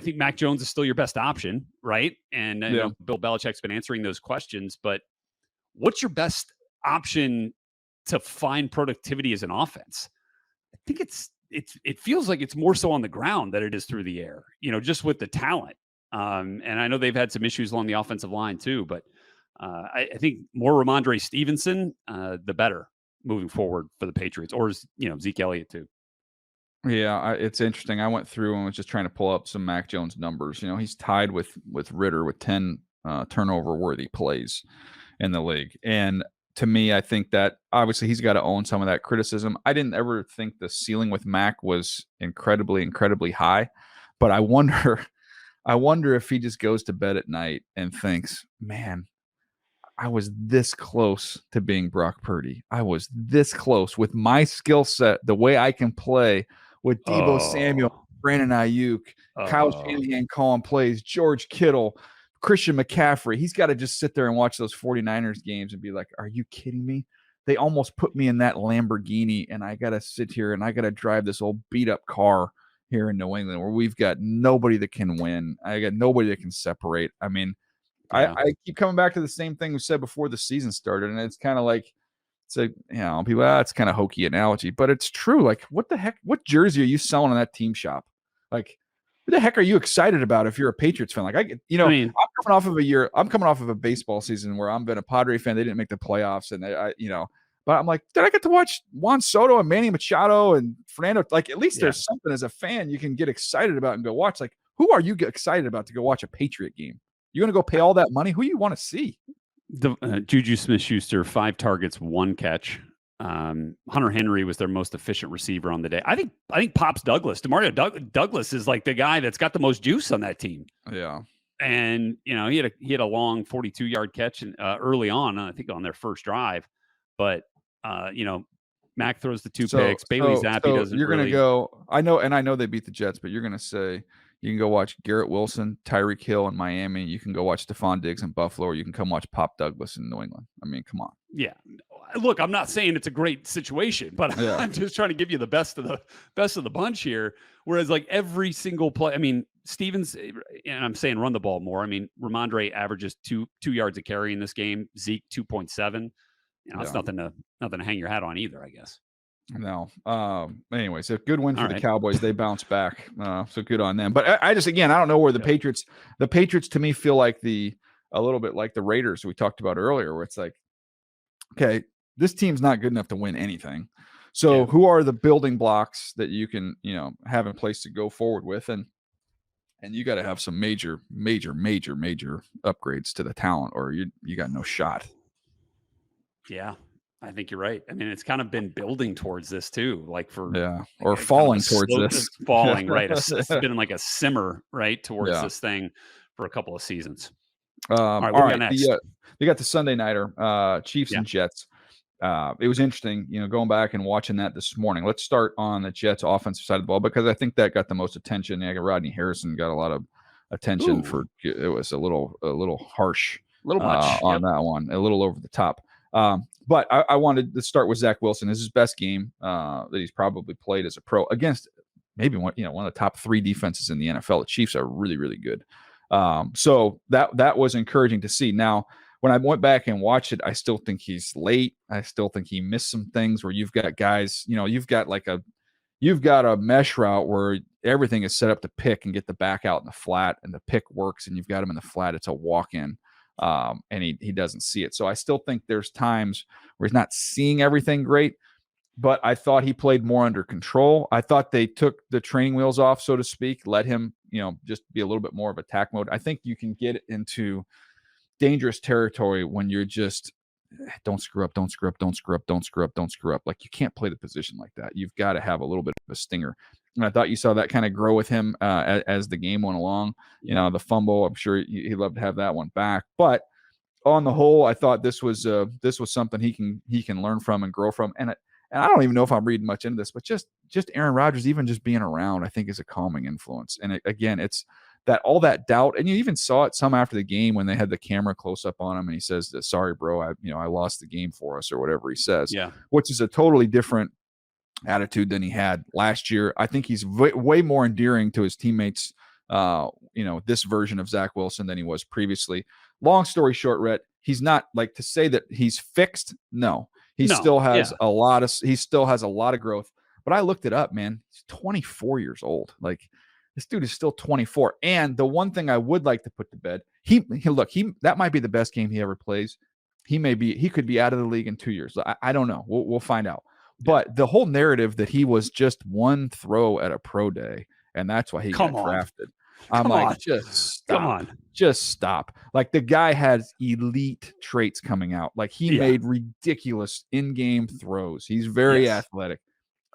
think Mac Jones is still your best option, right? And Bill Belichick's been answering those questions, but what's your best option to find productivity as an offense? I think it feels like it's more so on the ground than it is through the air, just with the talent. And I know they've had some issues along the offensive line too, but I think more Ramondre Stevenson, the better moving forward for the Patriots, or Zeke Elliott too. Yeah, it's interesting. I went through and was just trying to pull up some Mac Jones numbers. He's tied with Ritter with 10 turnover worthy plays in the league. And to me, I think that obviously he's got to own some of that criticism. I didn't ever think the ceiling with Mac was incredibly, incredibly high, but I wonder if he just goes to bed at night and thinks, man, I was this close to being Brock Purdy. I was this close with my skill set, the way I can play with Deebo Samuel, Brandon Ayuk, Kyle Shanahan calling plays, George Kittle, Christian McCaffrey. He's got to just sit there and watch those 49ers games and be like, are you kidding me? They almost put me in that Lamborghini, and I got to sit here and I got to drive this old beat up car here in New England where we've got nobody that can win. I got nobody that can separate. I mean, I keep coming back to the same thing we said before the season started, and it's kind of like, people, it's kind of hokey analogy, but it's true. Like, what the heck? What jersey are you selling in that team shop? Like, what the heck are you excited about if you're a Patriots fan? Like, I'm coming off of a baseball season where I've been a Padre fan. They didn't make the playoffs, and but I'm like, did I get to watch Juan Soto and Manny Machado and Fernando? Like, at least there's something as a fan you can get excited about and go watch. Like, who are you excited about to go watch a Patriot game? You're going to go pay all that money? Who you want to see? Juju Smith-Schuster, 5 targets, 1 catch. Hunter Henry was their most efficient receiver on the day. I think Pops Douglas, DeMario Douglas is like the guy that's got the most juice on that team. Yeah. And, he had a long 42-yard catch early on, I think on their first drive. But, Mac throws the 2 picks. Bailey Zappi doesn't you're going to go, I know they beat the Jets, but you're going to say, you can go watch Garrett Wilson, Tyreek Hill in Miami. You can go watch Stephon Diggs in Buffalo, or you can come watch Pop Douglas in New England. I mean, come on. Yeah. Look, I'm not saying it's a great situation, but I'm just trying to give you the best of the bunch here. Whereas like every single play, I mean, Stevens, and I'm saying run the ball more. I mean, Ramondre averages 2 yards a carry in this game. Zeke 2.7. It's nothing to hang your hat on either, I guess. No. Anyways, a good win for the Cowboys. They bounce back. So good on them. But I just, again, I don't know where the Patriots to me feel like a little bit like the Raiders we talked about earlier, where it's like, okay, this team's not good enough to win anything. So who are the building blocks that you can, have in place to go forward with? And you got to have some major upgrades to the talent, or you got no shot. Yeah. I think you're right. I mean, it's kind of been building towards this too, like or falling towards this. Falling, right? It's been like a simmer, right, towards this thing for a couple of seasons. All right, what do we got next? They got the Sunday nighter, Chiefs and Jets. It was interesting, going back and watching that this morning. Let's start on the Jets offensive side of the ball, because I think that got the most attention. Rodney Harrison got a lot of attention for it. Was a little harsh, a little much on that one, a little over the top. But I wanted to start with Zach Wilson. This is his best game that he's probably played as a pro against maybe one of the top 3 defenses in the NFL. The Chiefs are really, really good. So that was encouraging to see. Now, when I went back and watched it, I still think he's late. I still think he missed some things where you've got guys, you've got a mesh route where everything is set up to pick and get the back out in the flat, and the pick works, and you've got him in the flat. It's a walk-in. And he doesn't see it. So I still think there's times where he's not seeing everything great, but I thought he played more under control. I thought they took the training wheels off, so to speak, let him, just be a little bit more of attack mode. I think you can get into dangerous territory when you're just don't screw up, don't screw up, don't screw up, don't screw up, don't screw up. Like you can't play the position like that. You've got to have a little bit of a stinger. And I thought you saw that kind of grow with him as the game went along. The fumble, I'm sure he'd love to have that one back. But on the whole, I thought this was something he can learn from and grow from. And I don't even know if I'm reading much into this, but just Aaron Rodgers, even just being around, I think is a calming influence. And again, it's that all that doubt, and you even saw it some after the game when they had the camera close up on him, and he says, "Sorry, bro, I lost the game for us," or whatever he says. Yeah, which is a totally different attitude than he had last year. I think he's way more endearing to his teammates, this version of Zach Wilson than he was previously. Long story short, Rhett, he's not like to say that he's fixed. No, he still has a lot of growth. But I looked it up, man. He's 24 years old. Like this dude is still 24. And the one thing I would like to put to bed, that might be the best game he ever plays. He could be out of the league in 2 years. I don't know. We'll find out. But the whole narrative that he was just one throw at a pro day, and that's why he got drafted. I'm like, just stop. Come on. Just stop. Like the guy has elite traits coming out. Like he made ridiculous in-game throws. He's very athletic.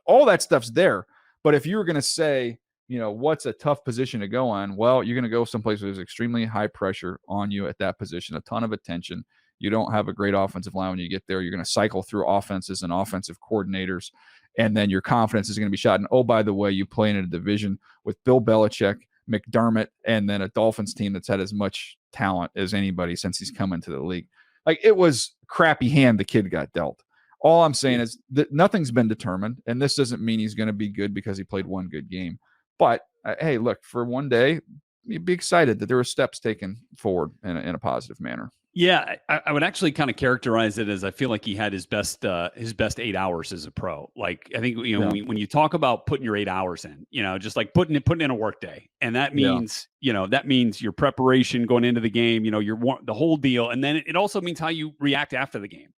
All that stuff's there. But if you were going to say, what's a tough position to go on? Well, you're going to go someplace where there's extremely high pressure on you at that position, a ton of attention. You don't have a great offensive line when you get there. You're going to cycle through offenses and offensive coordinators, and then your confidence is going to be shot. And oh, by the way, you play in a division with Bill Belichick, McDermott, and then a Dolphins team that's had as much talent as anybody since he's come into the league. Like it was a crappy hand the kid got dealt. All I'm saying is that nothing's been determined, and this doesn't mean he's going to be good because he played one good game. But hey, look, for one day, you'd be excited that there were steps taken forward in a positive manner. Yeah, I would actually kind of characterize it as I feel like he had his best 8 hours as a pro. Like I think when you talk about putting your 8 hours in, just like putting in a work day, and that means that means your preparation going into the game, the whole deal, and then it also means how you react after the game,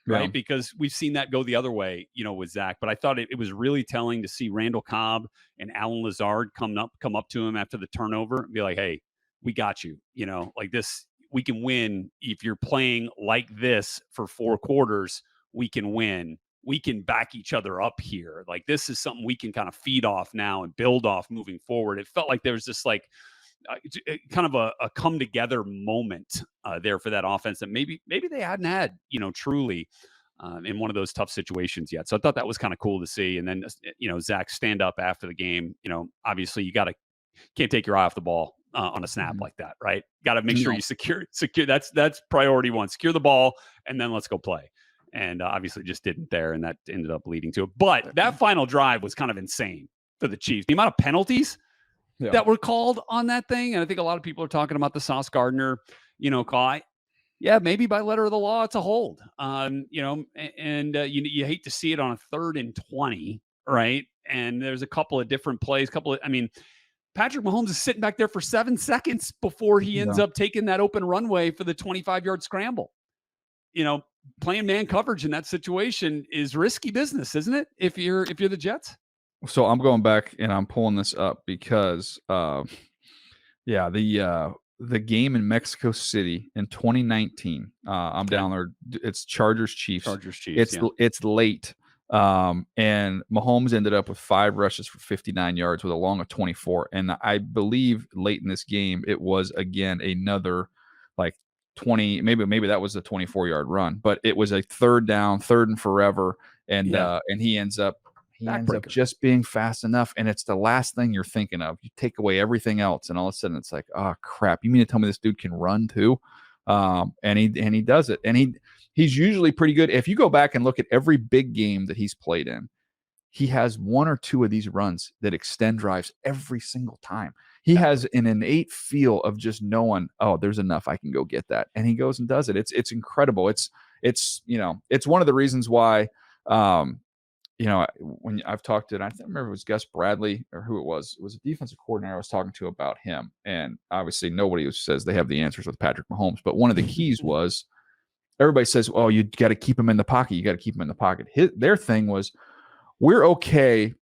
right? Because we've seen that go the other way, with Zach. But I thought it was really telling to see Randall Cobb and Alan Lazard come up to him after the turnover and be like, "Hey, we got you," like this. We can win if you're playing like this for 4 quarters. We can win. We can back each other up here. Like this is something we can kind of feed off now and build off moving forward. It felt like there was this like kind of a come together moment there for that offense that maybe they hadn't had, truly in one of those tough situations yet. So I thought that was kind of cool to see. And then, Zach stand up after the game. Obviously you can't take your eye off the ball on a snap like that, right? Got to make sure you secure. That's priority one. Secure the ball, and then let's go play. And obviously, just didn't there, and that ended up leading to it. But that final drive was kind of insane for the Chiefs. The amount of penalties that were called on that thing, and I think a lot of people are talking about the Sauce Gardner, call. Yeah, maybe by letter of the law, it's a hold. You hate to see it on a 3rd and 20, right? And there's a couple of different plays. Patrick Mahomes is sitting back there for 7 seconds before he ends up taking that open runway for the 25-yard scramble. Playing man coverage in that situation is risky business, isn't it? If you're the Jets. So I'm going back and I'm pulling this up because, the game in Mexico City in 2019. I'm down there. It's Chargers Chiefs. It's late. And Mahomes ended up with 5 rushes for 59 yards with a long of 24. And I believe late in this game, it was again another like 20, maybe that was a 24-yard run, but it was a 3rd down, 3rd and forever. And he ends up just being fast enough. And it's the last thing you're thinking of. You take away everything else. And all of a sudden it's like, oh crap, you mean to tell me this dude can run too? And he does it. And he's usually pretty good. If you go back and look at every big game that he's played in, he has 1 or 2 of these runs that extend drives every single time. He has an innate feel of just knowing, oh, there's enough. I can go get that. And he goes and does it. It's incredible. It's one of the reasons why, when I've talked to, I don't remember if it was Gus Bradley or who it was a defensive coordinator I was talking to about him. And obviously nobody says they have the answers with Patrick Mahomes, but one of the keys was, everybody says, oh, you got to keep him in the pocket. You got to keep him in the pocket. Their thing was, we're okay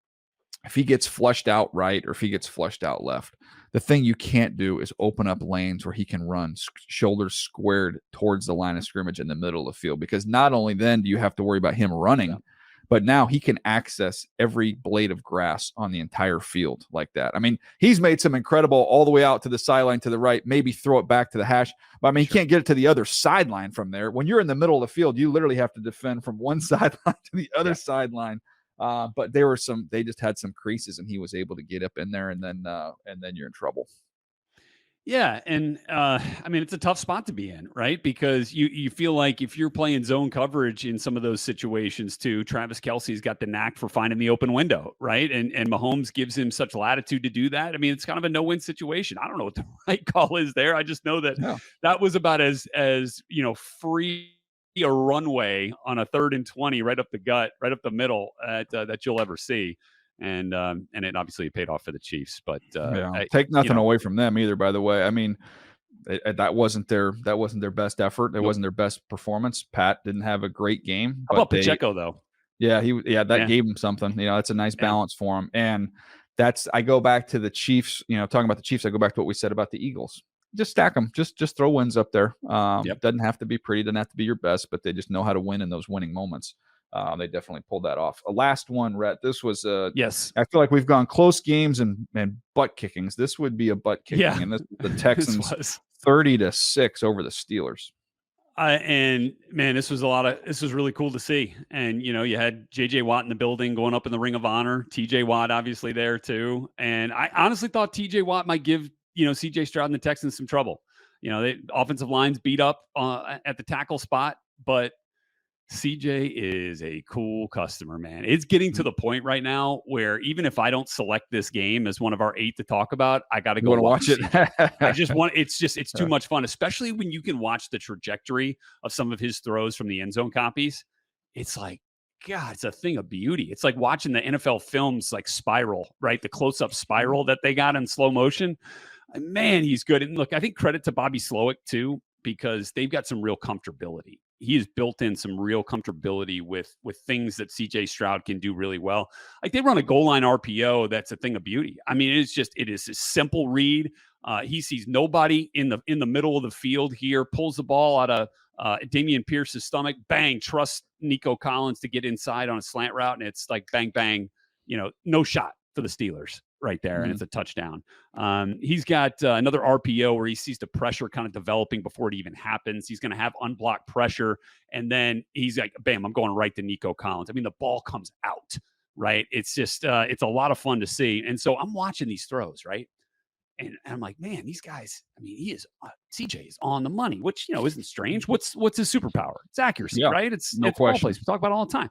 if he gets flushed out right or if he gets flushed out left. The thing you can't do is open up lanes where he can run shoulders squared towards the line of scrimmage in the middle of the field, because not only then do you have to worry about him running, but now he can access every blade of grass on the entire field like that. I mean, he's made some incredible all the way out to the sideline to the right, maybe throw it back to the hash. But I mean, he can't get it to the other sideline from there. When you're in the middle of the field, you literally have to defend from one sideline to the other sideline. But they just had some creases, and he was able to get up in there, and then you're in trouble. Yeah, and I mean, it's a tough spot to be in, right? Because you feel like if you're playing zone coverage in some of those situations too, Travis Kelce's got the knack for finding the open window, right? And Mahomes gives him such latitude to do that. I mean, it's kind of a no-win situation. I don't know what the right call is there. I just know that that was about as free a runway on a 3rd and 20 right up the gut, right up the middle that you'll ever see. And it obviously paid off for the Chiefs, but take nothing away from them either. By the way, I mean, that wasn't their best effort. It wasn't their best performance. Pat didn't have a great game. How about Pacheco though? Yeah, that gave him something. It's a nice balance for him. And I go back to the Chiefs. Talking about the Chiefs, I go back to what we said about the Eagles. Just stack them. Just throw wins up there. Doesn't have to be pretty. Doesn't have to be your best, but they just know how to win in those winning moments. They definitely pulled that off. A last one, Rhett. This was yes. I feel like we've gone close games and butt kickings. This would be a butt kicking, and this, the Texans 30-6 over the Steelers. And man, this was really cool to see. And you had JJ Watt in the building going up in the Ring of Honor. TJ Watt obviously there too. And I honestly thought TJ Watt might give CJ Stroud and the Texans some trouble. The offensive lines beat up at the tackle spot, but CJ is a cool customer, man. It's getting to the point right now where even if I don't select this game as one of our 8 to talk about, I got to go watch it. I just want, it's too much fun, especially when you can watch the trajectory of some of his throws from the end zone copies. It's like, God, it's a thing of beauty. It's like watching the NFL films like Spiral, right? The close-up spiral that they got in slow motion. Man, he's good. And look, I think credit to Bobby Slowick too, because they've got some real comfortability. He has built in some real comfortability with things that CJ Stroud can do really well. Like they run a goal line RPO that's a thing of beauty. I mean, it is a simple read. He sees nobody in the middle of the field here, pulls the ball out of Dameon Pierce's stomach, bang, trusts Nico Collins to get inside on a slant route, and it's like bang, bang, no shot for the Steelers right there, and it's a touchdown. He's got another RPO where he sees the pressure kind of developing before it even happens. He's going to have unblocked pressure, and then he's like, bam, I'm going right to Nico Collins. I mean, the ball comes out, right? It's just, it's a lot of fun to see. And so I'm watching these throws, right? And I'm like, man, these guys, I mean, CJ is on the money, which, isn't strange. What's his superpower? It's accuracy, right? It's ball plays. We talk about it all the time.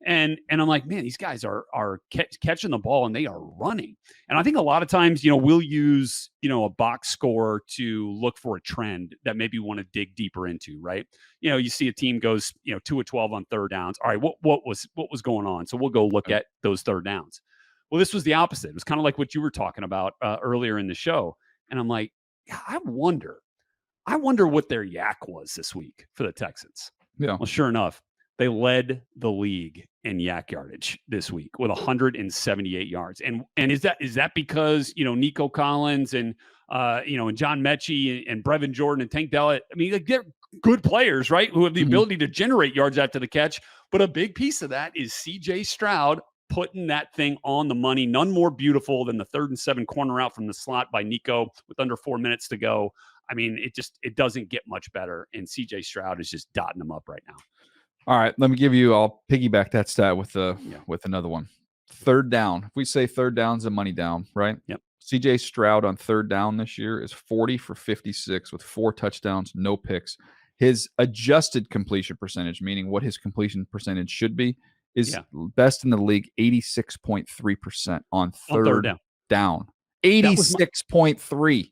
And I'm like, man, these guys are catching the ball and they are running. And I think a lot of times, we'll use, a box score to look for a trend that maybe we want to dig deeper into, right? You see a team goes, 2 of 12 on third downs. All right, what was going on? So we'll go look at those third downs. Well, this was the opposite. It was kind of like what you were talking about earlier in the show. And I'm like, I wonder what their yak was this week for the Texans. Yeah. Well, sure enough, they led the league in yak yardage this week with 178 yards. And is that because, Nico Collins and, and John Mechie and Brevin Jordan and Tank Dell, I mean, like, they're good players, right? Who have the ability to generate yards after the catch. But a big piece of that is CJ Stroud putting that thing on the money. None more beautiful than the 3rd and 7 corner out from the slot by Nico with under 4 minutes to go. I mean, it doesn't get much better. And CJ Stroud is just dotting them up right now. All right, I'll piggyback that stat with another one. Third down. If we say third down's a money down, right? Yep. CJ Stroud on third down this year is 40 for 56 with 4 touchdowns, no picks. His adjusted completion percentage, meaning what his completion percentage should be, is best in the league, 86.3% on third down. 86.3.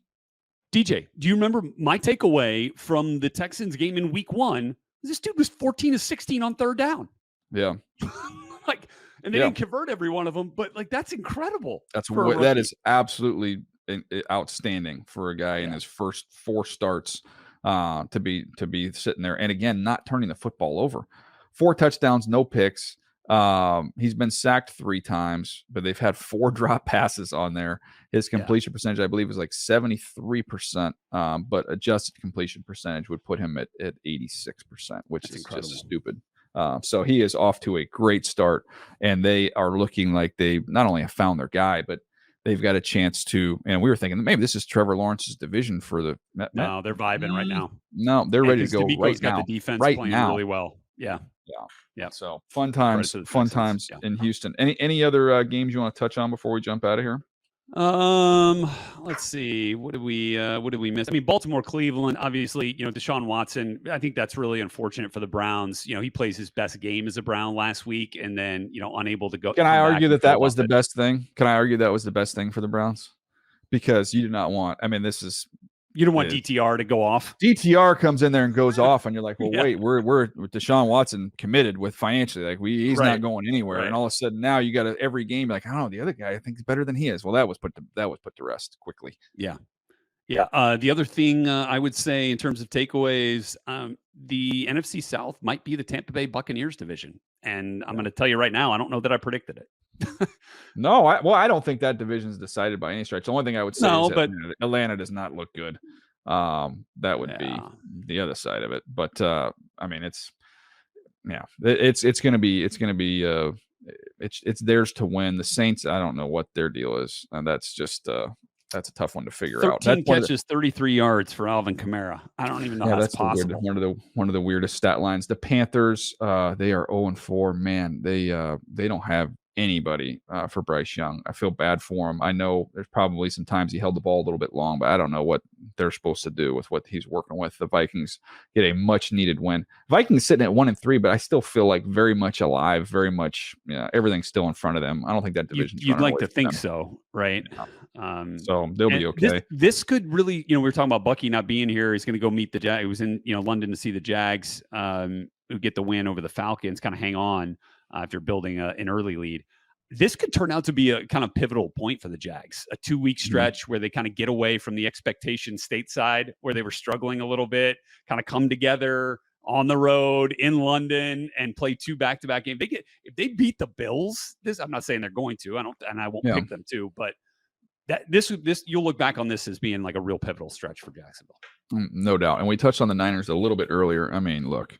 DJ, do you remember my takeaway from the Texans game in week 1? This dude was 14 of 16 on third down. Yeah. And they didn't convert every one of them, but that's incredible. That is absolutely outstanding for a guy in his first 4 starts to be sitting there. And again, not turning the football over. 4 touchdowns, no picks. He's been sacked 3 times, but they've had 4 drop passes on there. His completion percentage, I believe, is like 73%, but adjusted completion percentage would put him at 86%, which is incredible. Just stupid. So he is off to a great start, and they are looking like they not only have found their guy, but they've got a chance to. And we were thinking maybe this is Trevor Lawrence's division for the. No, they're vibing right now. No, they're ready to go right now. Got the defense right playing now. really well. Yeah. So fun times in Houston. Any other games you want to touch on before we jump out of here? Let's see. What did we miss? I mean, Baltimore, Cleveland, obviously, Deshaun Watson, I think that's really unfortunate for the Browns. He plays his best game as a Brown last week and then, unable to go. Can I argue that was the best thing? Can I argue that was the best thing for the Browns? Because you do not want, you don't want DTR to go off. DTR comes in there and goes off, and you're like, well, wait, we're Deshaun Watson committed with financially, like he's not going anywhere. Right. And all of a sudden now you got every game like, I don't know, the other guy I think is better than he is. Well, that was put to rest quickly. Yeah. The other thing I would say in terms of takeaways, the NFC South might be the Tampa Bay Buccaneers division, and I'm going to tell you right now, I don't know that I predicted it. No, I don't think that division is decided by any stretch. The only thing I would say is that Atlanta does not look good. That would be the other side of it. But it's theirs to win. The Saints, I don't know what their deal is, and that's just that's a tough one to figure out. 13 catches, 33 yards for Alvin Kamara. I don't even know how that's possible. One of the weirdest stat lines. The Panthers, they are 0-4. Man, they don't have anybody for Bryce Young. I feel bad for him. I know there's probably some times he held the ball a little bit long, but I don't know what they're supposed to do with what he's working with. The Vikings get a much needed win. Vikings sitting at 1-3, but I still feel like very much alive, very much, everything's still in front of them. I don't think that division. You'd like to think so, right? Yeah. So they'll be okay. This could really, we were talking about Bucky not being here. He's going to go meet the Jags. He was in, London to see the Jags who get the win over the Falcons, kind of hang on if you're building an early lead. This could turn out to be a kind of pivotal point for the Jags, a 2-week stretch where they kind of get away from the expectation stateside where they were struggling a little bit, kind of come together on the road in London and play 2 back-to-back games. If they beat the Bills, I'm not saying they're going to, I won't pick them to, but this you'll look back on this as being like a real pivotal stretch for Jacksonville. No doubt. And we touched on the Niners a little bit earlier. Look,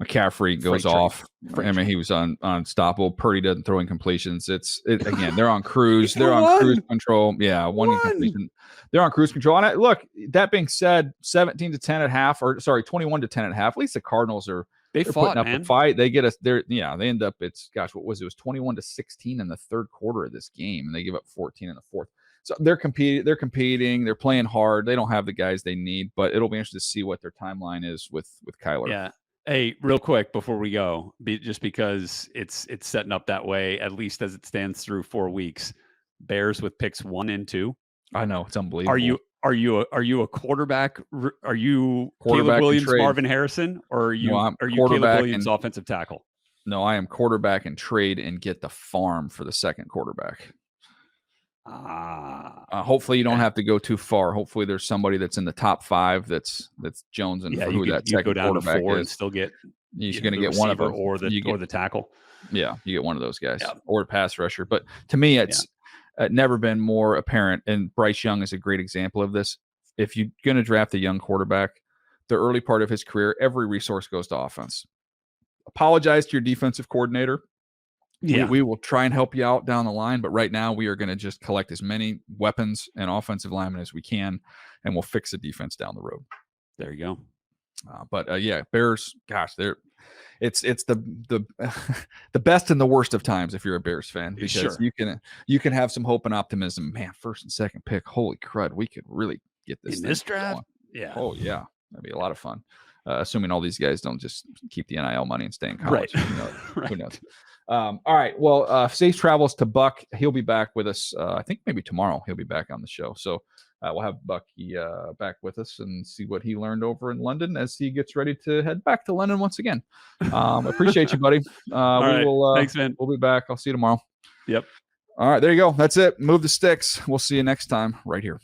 McCaffrey goes off. He was unstoppable. Purdy doesn't throw incompletions. Again, they're on cruise. They're on cruise control. Yeah, one incompletion. They're on cruise control. And look, that being said, 17-10 at half, 21-10 at half. At least the Cardinals are putting up a fight. They get us there. Yeah, they end up. What was it? It was 21-16 in the third quarter of this game, and they give up 14 in the fourth. So they're competing. They're playing hard. They don't have the guys they need, but it'll be interesting to see what their timeline is with Kyler. Yeah. Hey, real quick before we go, just because it's setting up that way, at least as it stands through 4 weeks. Bears with picks 1 and 2. I know, it's unbelievable. Are you a quarterback? Are you Caleb Williams, Marvin Harrison, or are you Caleb Williams, offensive tackle? No, I am quarterback and trade and get the farm for the second quarterback. Hopefully you don't have to go too far. Hopefully there's somebody that's in the top 5 that's Jones and who that second go down quarterback to 4 is. And still get you're going to get one of them or the tackle. Yeah, you get one of those guys or a pass rusher. But to me, it's never been more apparent. And Bryce Young is a great example of this. If you're going to draft a young quarterback, the early part of his career, every resource goes to offense. Apologize to your defensive coordinator. Yeah, we will try and help you out down the line, but right now we are going to just collect as many weapons and offensive linemen as we can, and we'll fix the defense down the road. There you go. Bears. Gosh, it's the the best and the worst of times if you're a Bears fan, because you can have some hope and optimism. Man, first and second pick, holy crud, we could really get this in this draft. Going. Yeah. Oh yeah, that'd be a lot of fun. Assuming all these guys don't just keep the NIL money and stay in college. Right. Who knows? All right. Well, safe travels to Buck. He'll be back with us. I think maybe tomorrow he'll be back on the show. So we'll have Bucky back with us and see what he learned over in London as he gets ready to head back to London once again. Appreciate you, buddy. Thanks, man. We'll be back. I'll see you tomorrow. Yep. All right. There you go. That's it. Move the sticks. We'll see you next time right here.